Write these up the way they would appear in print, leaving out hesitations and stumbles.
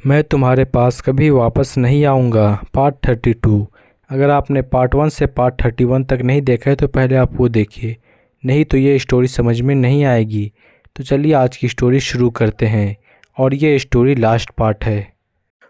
मैं तुम्हारे पास कभी वापस नहीं आऊँगा। पार्ट 32। अगर आपने पार्ट 1 से पार्ट 31 तक नहीं देखा है तो पहले आप वो देखिए, नहीं तो ये स्टोरी समझ में नहीं आएगी। तो चलिए आज की स्टोरी शुरू करते हैं और ये स्टोरी लास्ट पार्ट है।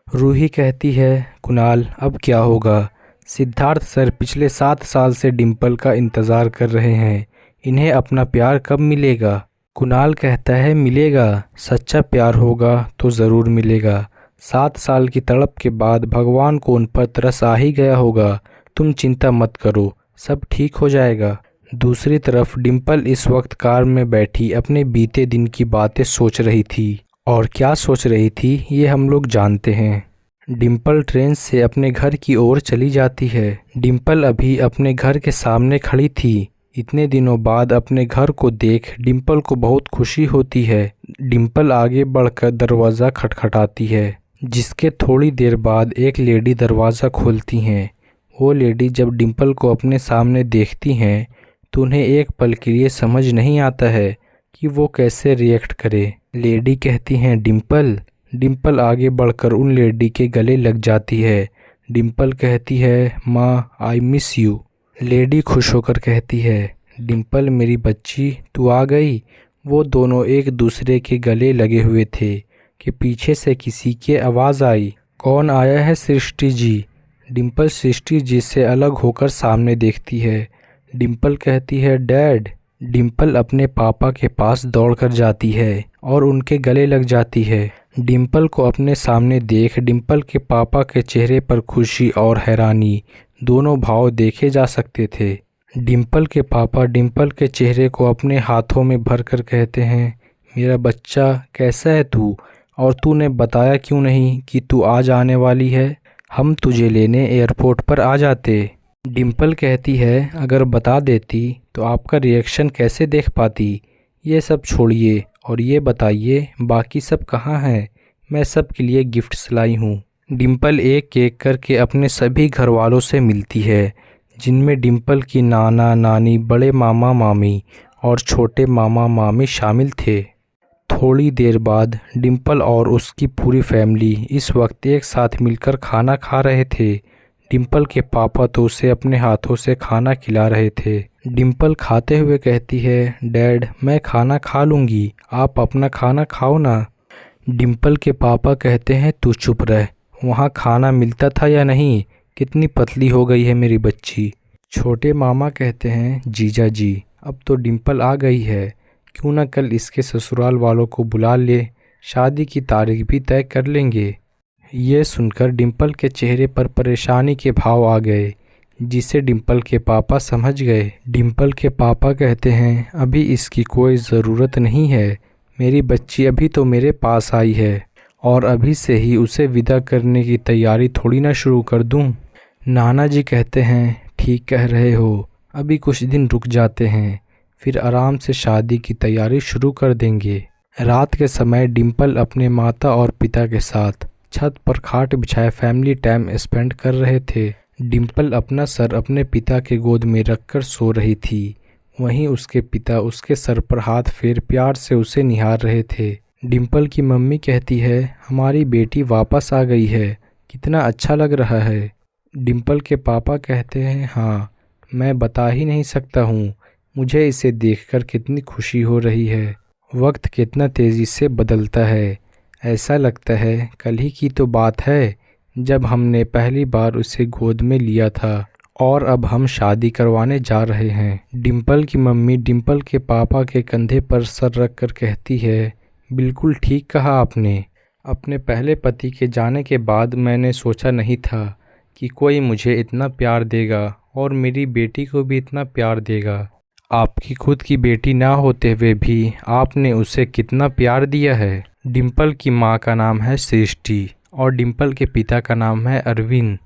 रूही कहती है, कुणाल अब क्या होगा? सिद्धार्थ सर पिछले 7 साल से डिम्पल का इंतज़ार कर रहे हैं। इन्हें अपना प्यार कब मिलेगा? कुणाल कहता है मिलेगा, सच्चा प्यार होगा तो ज़रूर मिलेगा। 7 साल की तड़प के बाद भगवान को उन पर तरस आ ही गया होगा। तुम चिंता मत करो, सब ठीक हो जाएगा। दूसरी तरफ डिम्पल इस वक्त कार में बैठी अपने बीते दिन की बातें सोच रही थी। और क्या सोच रही थी ये हम लोग जानते हैं। डिम्पल ट्रेन से अपने घर की ओर चली जाती है। डिम्पल अभी अपने घर के सामने खड़ी थी। इतने दिनों बाद अपने घर को देख डिम्पल को बहुत खुशी होती है। डिम्पल आगे बढ़कर दरवाज़ा खटखटाती है, जिसके थोड़ी देर बाद एक लेडी दरवाज़ा खोलती हैं। वो लेडी जब डिम्पल को अपने सामने देखती हैं तो उन्हें एक पल के लिए समझ नहीं आता है कि वो कैसे रिएक्ट करे। लेडी कहती हैं डिम्पल। डिम्पल आगे बढ़कर उन लेडी के गले लग जाती है। डिम्पल कहती है माँ आई मिस यू। लेडी खुश होकर कहती है डिम्पल मेरी बच्ची तू आ गई। वो दोनों एक दूसरे के गले लगे हुए थे कि पीछे से किसी की आवाज़ आई, कौन आया है सृष्टि जी? डिम्पल सृष्टि जी से अलग होकर सामने देखती है। डिम्पल कहती है डैड। डिम्पल अपने पापा के पास दौड़कर जाती है और उनके गले लग जाती है। डिम्पल को अपने सामने देख डिम्पल के पापा के चेहरे पर खुशी और हैरानी दोनों भाव देखे जा सकते थे। डिम्पल के पापा डिम्पल के चेहरे को अपने हाथों में भरकर कहते हैं मेरा बच्चा कैसा है तू, और तूने बताया क्यों नहीं कि तू आज आने वाली है? हम तुझे लेने एयरपोर्ट पर आ जाते। डिम्पल कहती है अगर बता देती तो आपका रिएक्शन कैसे देख पाती। ये सब छोड़िए और ये बताइए बाकी सब कहाँ हैं? मैं सब के लिए गिफ्ट्स लाई हूँ। डिम्पल एक एक करके अपने सभी घर वालों से मिलती है, जिनमें डिम्पल की नाना नानी, बड़े मामा मामी और छोटे मामा मामी शामिल थे। थोड़ी देर बाद डिम्पल और उसकी पूरी फैमिली इस वक्त एक साथ मिलकर खाना खा रहे थे। डिम्पल के पापा तो उसे अपने हाथों से खाना खिला रहे थे। डिम्पल खाते हुए कहती है डैड मैं खाना खा लूँगी, आप अपना खाना खाओ ना। डिम्पल के पापा कहते हैं तू चुप रह, वहाँ खाना मिलता था या नहीं? कितनी पतली हो गई है मेरी बच्ची। छोटे मामा कहते हैं जीजा जी अब तो डिम्पल आ गई है, क्यों ना कल इसके ससुराल वालों को बुला ले, शादी की तारीख भी तय कर लेंगे। ये सुनकर डिम्पल के चेहरे पर परेशानी के भाव आ गए, जिसे डिम्पल के पापा समझ गए। डिम्पल के पापा कहते हैं अभी इसकी कोई ज़रूरत नहीं है, मेरी बच्ची अभी तो मेरे पास आई है और अभी से ही उसे विदा करने की तैयारी थोड़ी ना शुरू कर दूं। नाना जी कहते हैं ठीक कह रहे हो, अभी कुछ दिन रुक जाते हैं, फिर आराम से शादी की तैयारी शुरू कर देंगे। रात के समय डिम्पल अपने माता और पिता के साथ छत पर खाट बिछाए फैमिली टाइम स्पेंड कर रहे थे। डिम्पल अपना सर अपने पिता के गोद में रखकर सो रही थी। वहीं उसके पिता उसके सर पर हाथ फेर प्यार से उसे निहार रहे थे। डिम्पल की मम्मी कहती है हमारी बेटी वापस आ गई है, कितना अच्छा लग रहा है। डिम्पल के पापा कहते हैं हाँ, मैं बता ही नहीं सकता हूँ, मुझे इसे देखकर कितनी खुशी हो रही है। वक्त कितना तेज़ी से बदलता है, ऐसा लगता है कल ही की तो बात है जब हमने पहली बार उसे गोद में लिया था और अब हम शादी करवाने जा रहे हैं। डिम्पल की मम्मी डिम्पल के पापा के कंधे पर सर रख कर कहती है बिल्कुल ठीक कहा आपने। अपने पहले पति के जाने के बाद मैंने सोचा नहीं था कि कोई मुझे इतना प्यार देगा और मेरी बेटी को भी इतना प्यार देगा। आपकी खुद की बेटी ना होते हुए भी आपने उसे कितना प्यार दिया है। डिम्पल की माँ का नाम है सृष्टि और डिम्पल के पिता का नाम है अरविंद।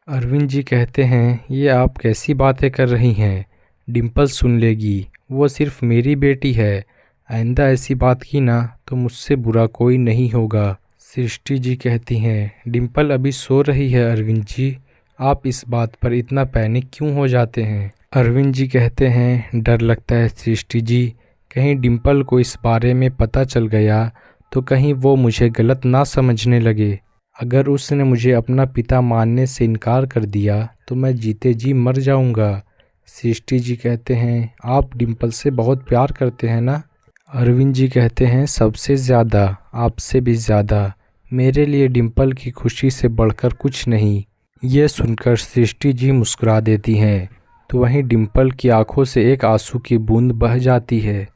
अरविंद जी कहते हैं ये आप कैसी बातें कर रही हैं? डिम्पल सुन लेगी, वो सिर्फ मेरी बेटी है, आइंदा ऐसी बात की ना तो मुझसे बुरा कोई नहीं होगा। सृष्टि जी कहती हैं डिम्पल अभी सो रही है अरविंद जी, आप इस बात पर इतना पैनिक क्यों हो जाते हैं? अरविंद जी कहते हैं डर लगता है सृष्टि जी, कहीं डिम्पल को इस बारे में पता चल गया तो कहीं वो मुझे गलत ना समझने लगे। अगर उसने मुझे अपना पिता मानने से इनकार कर दिया तो मैं जीते जी मर जाऊंगा। सृष्टि जी कहते हैं, आप डिम्पल से बहुत प्यार करते हैं ना? अरविंद जी कहते हैं, सबसे ज़्यादा, आपसे भी ज़्यादा। मेरे लिए डिम्पल की खुशी से बढ़कर कुछ नहीं। ये सुनकर सृष्टि जी मुस्कुरा देती हैं तो वहीं डिम्पल की आंखों से एक आंसू की बूंद बह जाती है।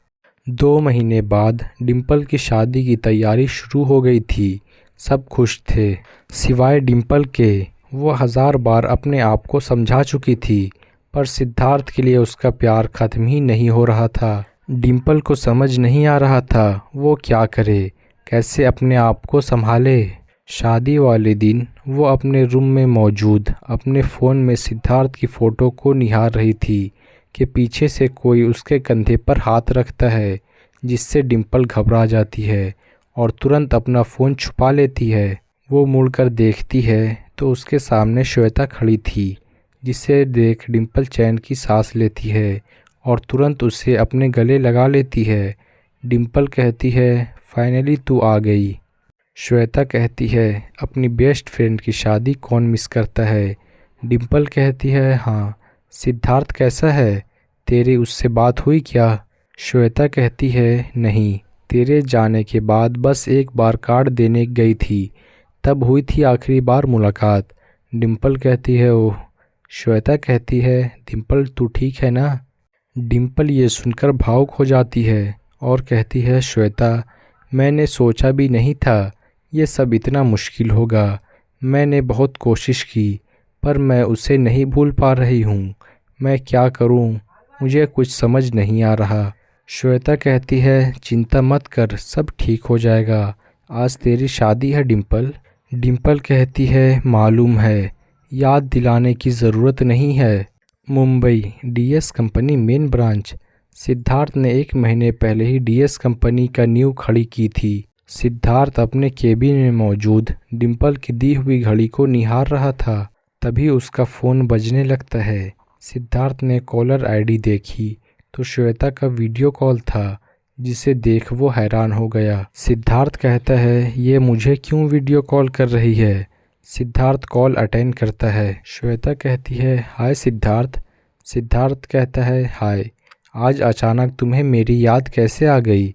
2 महीने बाद डिम्पल की शादी की तैयारी शुरू हो गई थी। सब खुश थे सिवाय डिम्पल के। वो 1000 बार अपने आप को समझा चुकी थी, पर सिद्धार्थ के लिए उसका प्यार खत्म ही नहीं हो रहा था। डिम्पल को समझ नहीं आ रहा था वो क्या करे, कैसे अपने आप को संभाले। शादी वाले दिन वो अपने रूम में मौजूद अपने फ़ोन में सिद्धार्थ की फ़ोटो को निहार रही थी कि पीछे से कोई उसके कंधे पर हाथ रखता है, जिससे डिम्पल घबरा जाती है और तुरंत अपना फ़ोन छुपा लेती है। वो मुड़कर देखती है तो उसके सामने श्वेता खड़ी थी, जिसे देख डिम्पल चैन की सांस लेती है और तुरंत उसे अपने गले लगा लेती है। डिम्पल कहती है, फाइनली तू आ गई। श्वेता कहती है, अपनी बेस्ट फ्रेंड की शादी कौन मिस करता है? डिम्पल कहती है, हाँ। सिद्धार्थ कैसा है? तेरी उससे बात हुई क्या? श्वेता कहती है, नहीं, तेरे जाने के बाद बस एक बार कार्ड देने गई थी, तब हुई थी आखिरी बार मुलाकात। डिम्पल कहती है, ओह। श्वेता कहती है, डिम्पल तू ठीक है ना? डिम्पल ये सुनकर भावुक हो जाती है और कहती है, श्वेता, मैंने सोचा भी नहीं था ये सब इतना मुश्किल होगा। मैंने बहुत कोशिश की, पर मैं उसे नहीं भूल पा रही हूँ। मैं क्या करूँ, मुझे कुछ समझ नहीं आ रहा। श्वेता कहती है, चिंता मत कर, सब ठीक हो जाएगा। आज तेरी शादी है डिम्पल। डिम्पल कहती है, मालूम है, याद दिलाने की ज़रूरत नहीं है। Mumbai DS company main branch. Siddharth ने 1 महीने पहले ही डीएस कंपनी का नींव खड़ी की थी। सिद्धार्थ अपने केबिन में मौजूद डिम्पल की दी हुई घड़ी को निहार रहा था। तभी उसका फ़ोन बजने लगता है। सिद्धार्थ ने कॉलर आईडी देखी तो श्वेता का वीडियो कॉल था, जिसे देख वो हैरान हो गया। सिद्धार्थ कहता है, ये मुझे क्यों वीडियो कॉल कर रही है? सिद्धार्थ कॉल अटेंड करता है। श्वेता कहती है, हाय सिद्धार्थ। सिद्धार्थ कहता है, हाय, आज अचानक तुम्हें मेरी याद कैसे आ गई?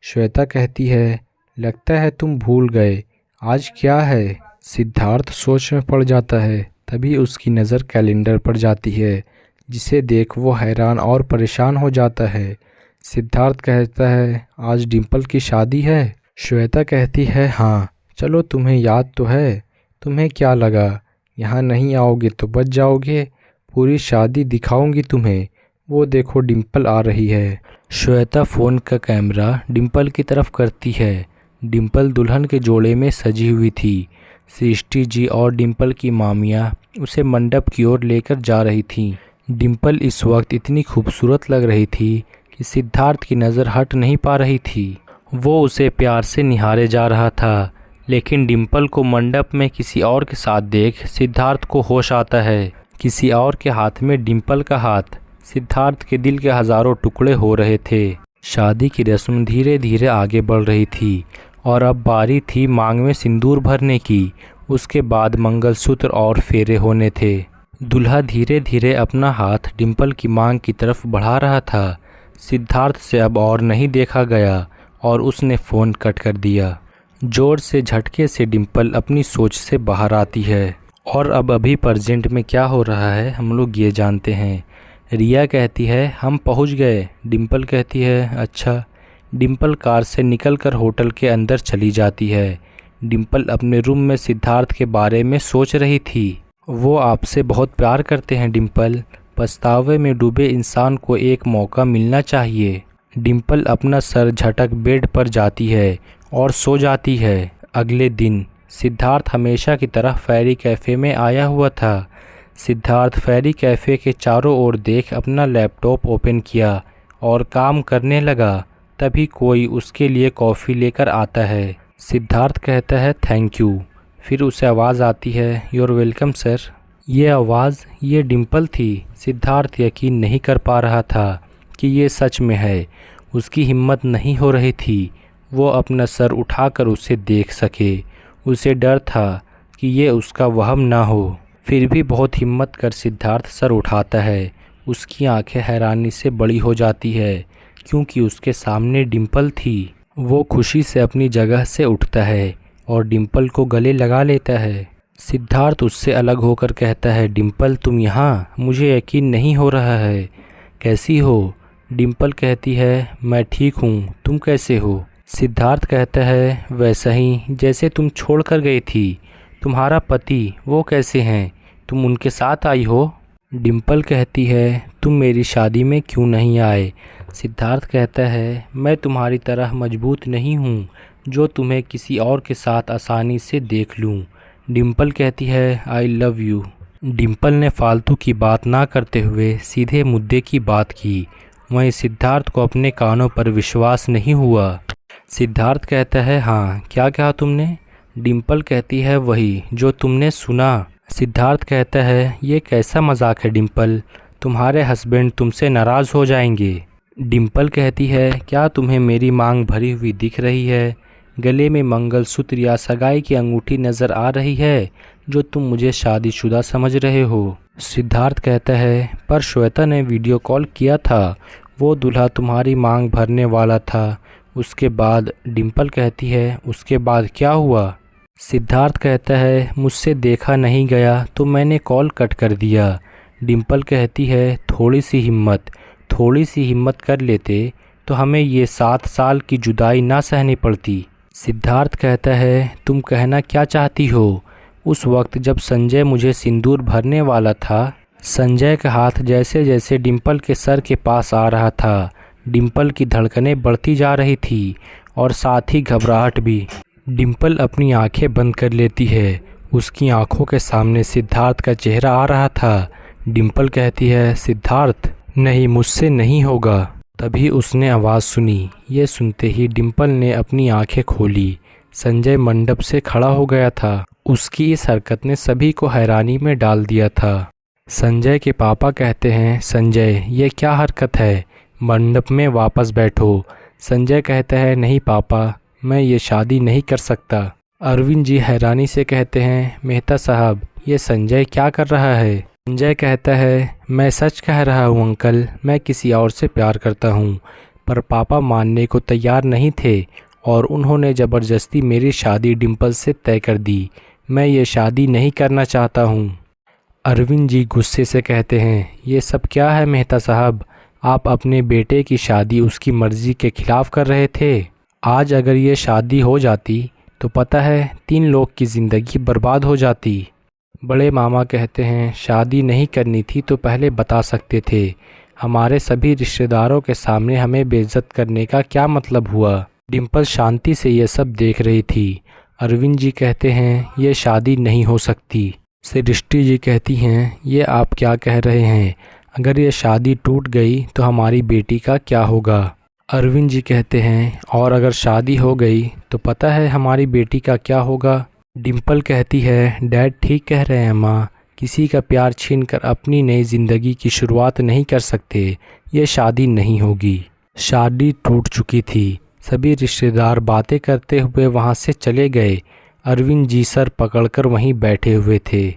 श्वेता कहती है, लगता है तुम भूल गए, आज क्या है? सिद्धार्थ सोच में पड़ जाता है। तभी उसकी नज़र कैलेंडर पर जाती है, जिसे देख वो हैरान और परेशान हो जाता है। सिद्धार्थ कहता है, आज डिम्पल की शादी है? श्वेता कहती है, हाँ। चलो, तुम्हें याद तो है। तुम्हें क्या लगा यहाँ नहीं आओगे तो बच जाओगे? पूरी शादी दिखाऊंगी तुम्हें। वो देखो, डिम्पल आ रही है। श्वेता फ़ोन का कैमरा डिम्पल की तरफ करती है। डिम्पल दुल्हन के जोड़े में सजी हुई थी। सृष्टि जी और डिम्पल की मामियाँ उसे मंडप की ओर लेकर जा रही थीं। डिम्पल इस वक्त इतनी खूबसूरत लग रही थी कि सिद्धार्थ की नज़र हट नहीं पा रही थी। वो उसे प्यार से निहारे जा रहा था, लेकिन डिम्पल को मंडप में किसी और के साथ देख सिद्धार्थ को होश आता है। किसी और के हाथ में डिम्पल का हाथ। सिद्धार्थ के दिल के हज़ारों टुकड़े हो रहे थे। शादी की रस्म धीरे धीरे आगे बढ़ रही थी और अब बारी थी मांग में सिंदूर भरने की। उसके बाद मंगलसूत्र और फेरे होने थे। दूल्हा धीरे धीरे अपना हाथ डिम्पल की मांग की तरफ बढ़ा रहा था। सिद्धार्थ से अब और नहीं देखा गया और उसने फ़ोन कट कर दिया। जोर से झटके से डिम्पल अपनी सोच से बाहर आती है और अब अभी प्रेजेंट में क्या हो रहा है हम लोग ये जानते हैं। रिया कहती है, हम पहुंच गए। डिम्पल कहती है, अच्छा। डिम्पल कार से निकलकर होटल के अंदर चली जाती है। डिम्पल अपने रूम में सिद्धार्थ के बारे में सोच रही थी। वो आपसे बहुत प्यार करते हैं डिम्पल। पछतावे में डूबे इंसान को एक मौका मिलना चाहिए। डिम्पल अपना सर झटक बेड पर जाती है और सो जाती है। अगले दिन सिद्धार्थ हमेशा की तरह फेरी कैफ़े में आया हुआ था। सिद्धार्थ फेरी कैफ़े के चारों ओर देख अपना लैपटॉप ओपन किया और काम करने लगा। तभी कोई उसके लिए कॉफ़ी लेकर आता है। सिद्धार्थ कहता है, थैंक यू। फिर उसे आवाज़ आती है, यूर वेलकम सर। ये आवाज़ ये डिम्पल थी। सिद्धार्थ यकीन नहीं कर पा रहा था कि ये सच में है। उसकी हिम्मत नहीं हो रही थी। वो अपना सर उठाकर उसे देख सके। उसे डर था कि ये उसका वहम ना हो। फिर भी बहुत हिम्मत कर सिद्धार्थ सर उठाता है। उसकी आंखें हैरानी से बड़ी हो जाती है क्योंकि उसके सामने डिम्पल थी। वो खुशी से अपनी जगह से उठता है और डिम्पल को गले लगा लेता है। सिद्धार्थ उससे अलग होकर कहता है, डिम्पल तुम यहाँ? मुझे यकीन नहीं हो रहा है। कैसी हो? डिम्पल कहती है, मैं ठीक हूँ, तुम कैसे हो? सिद्धार्थ कहता है, वैसा ही जैसे तुम छोड़ कर गई थी। तुम्हारा पति वो कैसे हैं? तुम उनके साथ आई हो? डिम्पल कहती है, तुम मेरी शादी में क्यों नहीं आए? सिद्धार्थ कहता है, मैं तुम्हारी तरह मजबूत नहीं हूँ जो तुम्हें किसी और के साथ आसानी से देख लूँ। डिम्पल कहती है, आई लव यू। डिम्पल ने फालतू की बात ना करते हुए सीधे मुद्दे की बात की। वहीं सिद्धार्थ को अपने कानों पर विश्वास नहीं हुआ। सिद्धार्थ कहता है, हाँ क्या कहा तुमने? डिम्पल कहती है, वही जो तुमने सुना। सिद्धार्थ कहता है, ये कैसा मजाक है डिम्पल? तुम्हारे हस्बैंड तुमसे नाराज़ हो जाएंगे। डिम्पल कहती है, क्या तुम्हें मेरी मांग भरी हुई दिख रही है? गले में मंगलसूत्र या सगाई की अंगूठी नज़र आ रही है जो तुम मुझे शादीशुदा समझ रहे हो? सिद्धार्थ कहता है, पर श्वेता ने वीडियो कॉल किया था, वो दूल्हा तुम्हारी मांग भरने वाला था। उसके बाद? डिम्पल कहती है, उसके बाद क्या हुआ? सिद्धार्थ कहता है, मुझसे देखा नहीं गया तो मैंने कॉल कट कर दिया। डिम्पल कहती है, थोड़ी सी हिम्मत कर लेते तो हमें ये 7 साल की जुदाई ना सहनी पड़ती। सिद्धार्थ कहता है, तुम कहना क्या चाहती हो? उस वक्त जब संजय मुझे सिंदूर भरने वाला था, संजय का हाथ जैसे जैसे डिम्पल के सर के पास आ रहा था, डिम्पल की धड़कनें बढ़ती जा रही थी और साथ ही घबराहट भी। डिम्पल अपनी आंखें बंद कर लेती है। उसकी आंखों के सामने सिद्धार्थ का चेहरा आ रहा था। डिम्पल कहती है, सिद्धार्थ नहीं, मुझसे नहीं होगा। तभी उसने आवाज़ सुनी। ये सुनते ही डिम्पल ने अपनी आंखें खोली। संजय मंडप से खड़ा हो गया था। उसकी इस हरकत ने सभी को हैरानी में डाल दिया था। संजय के पापा कहते हैं, संजय ये क्या हरकत है? मंडप में वापस बैठो। संजय कहता है, नहीं पापा, मैं ये शादी नहीं कर सकता। अरविंद जी हैरानी से कहते हैं, मेहता साहब ये संजय क्या कर रहा है? संजय कहता है, मैं सच कह रहा हूँ अंकल, मैं किसी और से प्यार करता हूँ। पर पापा मानने को तैयार नहीं थे और उन्होंने ज़बरदस्ती मेरी शादी डिम्पल से तय कर दी। मैं ये शादी नहीं करना चाहता हूँ। अरविंद जी गुस्से से कहते हैं, ये सब क्या है मेहता साहब? आप अपने बेटे की शादी उसकी मर्ज़ी के ख़िलाफ़ कर रहे थे। आज अगर ये शादी हो जाती तो पता है 3 लोग की ज़िंदगी बर्बाद हो जाती। बड़े मामा कहते हैं, शादी नहीं करनी थी तो पहले बता सकते थे। हमारे सभी रिश्तेदारों के सामने हमें बेइज्जत करने का क्या मतलब हुआ? डिम्पल शांति से ये सब देख रही थी। अरविंद जी कहते हैं, ये शादी नहीं हो सकती। सृष्टि जी कहती हैं, ये आप क्या कह रहे हैं? अगर ये शादी टूट गई तो हमारी बेटी का क्या होगा? अरविंद जी कहते हैं, और अगर शादी हो गई तो पता है हमारी बेटी का क्या होगा? डिम्पल कहती है, डैड ठीक कह रहे हैं माँ, किसी का प्यार छीनकर अपनी नई ज़िंदगी की शुरुआत नहीं कर सकते। ये शादी नहीं होगी। शादी टूट चुकी थी। सभी रिश्तेदार बातें करते हुए वहाँ से चले गए। अरविंद जी सर पकड़कर वहीं बैठे हुए थे।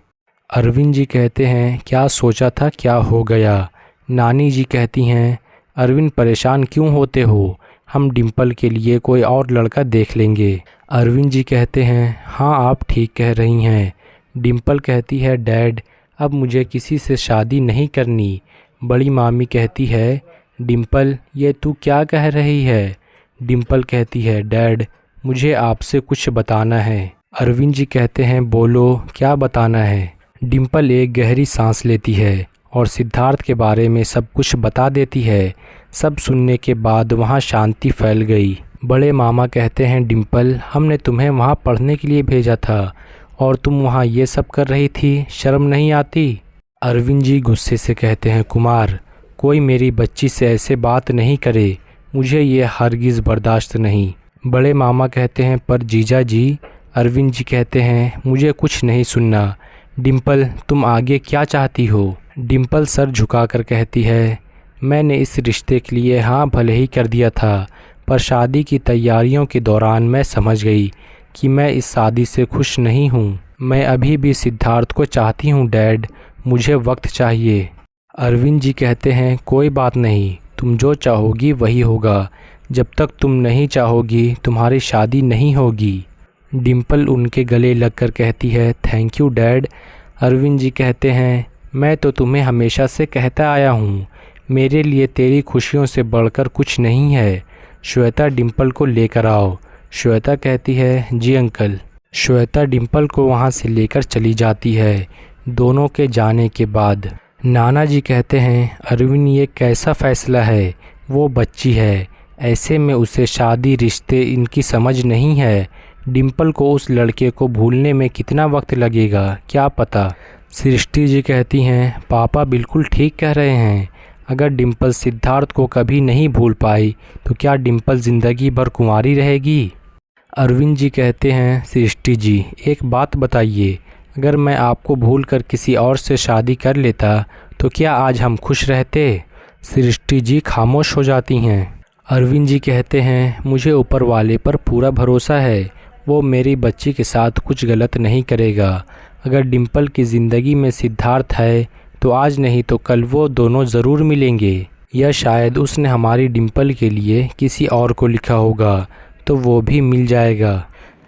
अरविंद जी कहते हैं, क्या सोचा था क्या हो गया? नानी जी कहती हैं, अरविंद परेशान क्यों होते हो? हम डिम्पल के लिए कोई और लड़का देख लेंगे। अरविंद जी कहते हैं, हाँ आप ठीक कह रही हैं। डिम्पल कहती है, डैड अब मुझे किसी से शादी नहीं करनी। बड़ी मामी कहती है, डिम्पल ये तू क्या कह रही है? डिम्पल कहती है, डैड मुझे आपसे कुछ बताना है। अरविंद जी कहते हैं, बोलो क्या बताना है? डिम्पल एक गहरी सांस लेती है और सिद्धार्थ के बारे में सब कुछ बता देती है। सब सुनने के बाद वहाँ शांति फैल गई। बड़े मामा कहते हैं, डिम्पल हमने तुम्हें वहाँ पढ़ने के लिए भेजा था और तुम वहाँ ये सब कर रही थी, शर्म नहीं आती? अरविंद जी गुस्से से कहते हैं, कुमार कोई मेरी बच्ची से ऐसे बात नहीं करे, मुझे ये हरगिज़ बर्दाश्त नहीं। बड़े मामा कहते हैं, पर जीजा जी। अरविंद जी कहते हैं, मुझे कुछ नहीं सुनना। डिम्पल तुम आगे क्या चाहती हो? डिम्पल सर झुकाकर कहती है, मैंने इस रिश्ते के लिए हाँ भले ही कर दिया था, पर शादी की तैयारियों के दौरान मैं समझ गई कि मैं इस शादी से खुश नहीं हूँ। मैं अभी भी सिद्धार्थ को चाहती हूँ डैड, मुझे वक्त चाहिए। अरविंद जी कहते हैं कोई बात नहीं, तुम जो चाहोगी वही होगा। जब तक तुम नहीं चाहोगी तुम्हारी शादी नहीं होगी। डिम्पल उनके गले लगकर कहती है thank you dad. Arvind ji कहते हैं मैं तो तुम्हें हमेशा से कहता आया हूँ, मेरे लिए तेरी खुशियों से बढ़कर कुछ नहीं है। श्वेता डिम्पल को लेकर आओ। श्वेता कहती है जी अंकल। श्वेता डिम्पल को वहाँ से लेकर चली जाती है। दोनों के जाने के बाद नाना जी कहते हैं अरविंद ये कैसा फ़ैसला है, वो बच्ची है, ऐसे में उसे शादी रिश्ते इनकी समझ नहीं है। डिम्पल को उस लड़के को भूलने में कितना वक्त लगेगा क्या पता। सृष्टि जी कहती हैं पापा बिल्कुल ठीक कह रहे हैं, अगर डिम्पल सिद्धार्थ को कभी नहीं भूल पाई तो क्या डिम्पल ज़िंदगी भर कुंवारी रहेगी। अरविंद जी कहते हैं सृष्टि जी एक बात बताइए, अगर मैं आपको भूलकर किसी और से शादी कर लेता तो क्या आज हम खुश रहते। सृष्टि जी खामोश हो जाती हैं। अरविंद जी कहते हैं मुझे ऊपर वाले पर पूरा भरोसा है, वो मेरी बच्ची के साथ कुछ गलत नहीं करेगा। अगर डिम्पल की ज़िंदगी में सिद्धार्थ है तो आज नहीं तो कल वो दोनों ज़रूर मिलेंगे, या शायद उसने हमारी डिम्पल के लिए किसी और को लिखा होगा तो वो भी मिल जाएगा।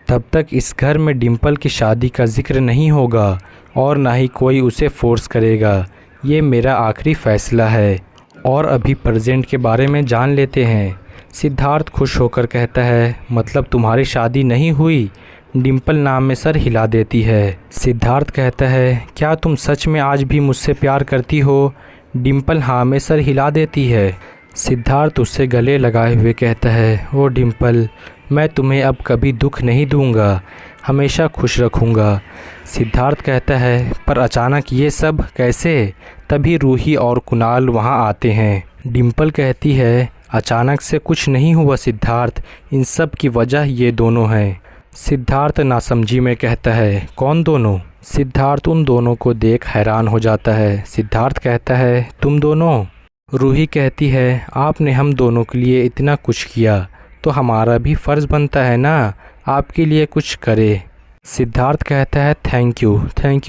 तब तक इस घर में डिम्पल की शादी का जिक्र नहीं होगा और ना ही कोई उसे फोर्स करेगा। ये मेरा आखिरी फ़ैसला है। और अभी प्रेजेंट के बारे में जान लेते हैं। सिद्धार्थ खुश होकर कहता है मतलब तुम्हारी शादी नहीं हुई। डिम्पल नाम में सर हिला देती है। सिद्धार्थ कहता है क्या तुम सच में आज भी मुझसे प्यार करती हो। डिम्पल हाँ में सर हिला देती है। सिद्धार्थ उससे गले लगाए हुए कहता है ओ डिम्पल, मैं तुम्हें अब कभी दुख नहीं दूंगा, हमेशा खुश रखूंगा। सिद्धार्थ कहता है पर अचानक ये सब कैसे। तभी रूही और कुणाल वहां आते हैं। डिम्पल कहती है अचानक से कुछ नहीं हुआ सिद्धार्थ, इन सब की वजह ये दोनों हैं। सिद्धार्थ नासमझी में कहता है कौन दोनों। सिद्धार्थ उन दोनों को देख हैरान हो जाता है। सिद्धार्थ कहता है तुम दोनों। रूही कहती है आपने हम दोनों के लिए इतना कुछ किया तो हमारा भी फ़र्ज़ बनता है ना आपके लिए कुछ करे। सिद्धार्थ कहता है थैंक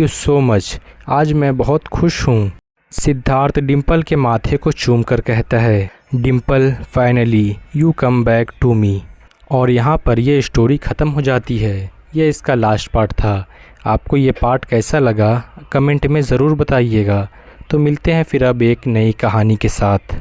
यू सो मच, आज मैं बहुत खुश हूँ। सिद्धार्थ डिम्पल के माथे को चूम कर कहता है Dimple finally you come back to me. और यहाँ पर ये स्टोरी ख़त्म हो जाती है। ये इसका लास्ट पार्ट था। आपको ये पार्ट कैसा लगा कमेंट में ज़रूर बताइएगा। तो मिलते हैं फिर अब एक नई कहानी के साथ।